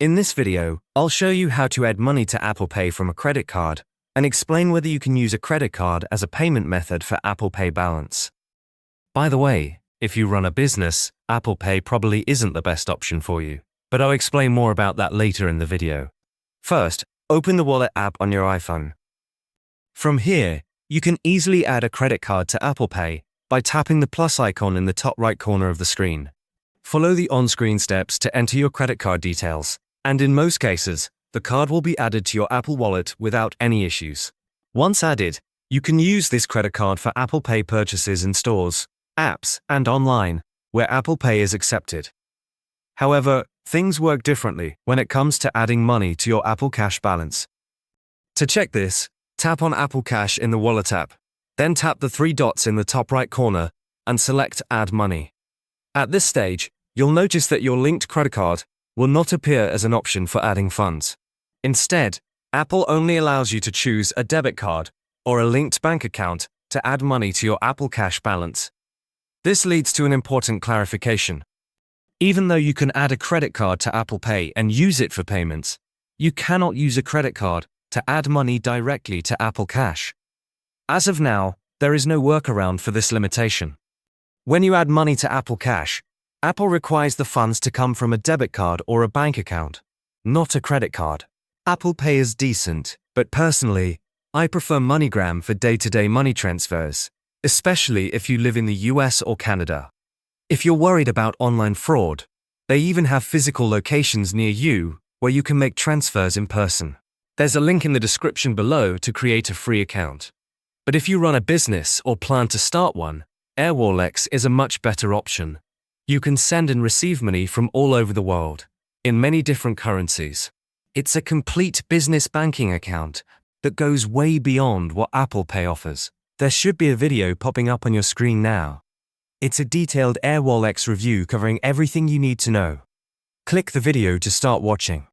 In this video, I'll show you how to add money to Apple Pay from a credit card and explain whether you can use a credit card as a payment method for Apple Pay balance. By the way, if you run a business, Apple Pay probably isn't the best option for you, but I'll explain more about that later in the video. First, open the Wallet app on your iPhone. From here, you can easily add a credit card to Apple Pay by tapping the plus icon in the top right corner of the screen. Follow the on-screen steps to enter your credit card details, and in most cases, the card will be added to your Apple Wallet without any issues. Once added, you can use this credit card for Apple Pay purchases in stores, apps, and online, where Apple Pay is accepted. However, things work differently when it comes to adding money to your Apple Cash balance. To check this, tap on Apple Cash in the Wallet app, then tap the three dots in the top right corner and select Add Money. At this stage, you'll notice that your linked credit card will not appear as an option for adding funds. Instead, Apple only allows you to choose a debit card or a linked bank account to add money to your Apple Cash balance. This leads to an important clarification. Even though you can add a credit card to Apple Pay and use it for payments, you cannot use a credit card to add money directly to Apple Cash. As of now, there is no workaround for this limitation. When you add money to Apple Cash, Apple requires the funds to come from a debit card or a bank account, not a credit card. Apple Pay is decent, but personally, I prefer MoneyGram for day-to-day money transfers, especially if you live in the US or Canada. If you're worried about online fraud, they even have physical locations near you where you can make transfers in person. There's a link in the description below to create a free account. But if you run a business or plan to start one, Airwallex is a much better option. You can send and receive money from all over the world, in many different currencies. It's a complete business banking account that goes way beyond what Apple Pay offers. There should be a video popping up on your screen now. It's a detailed Airwallex review covering everything you need to know. Click the video to start watching.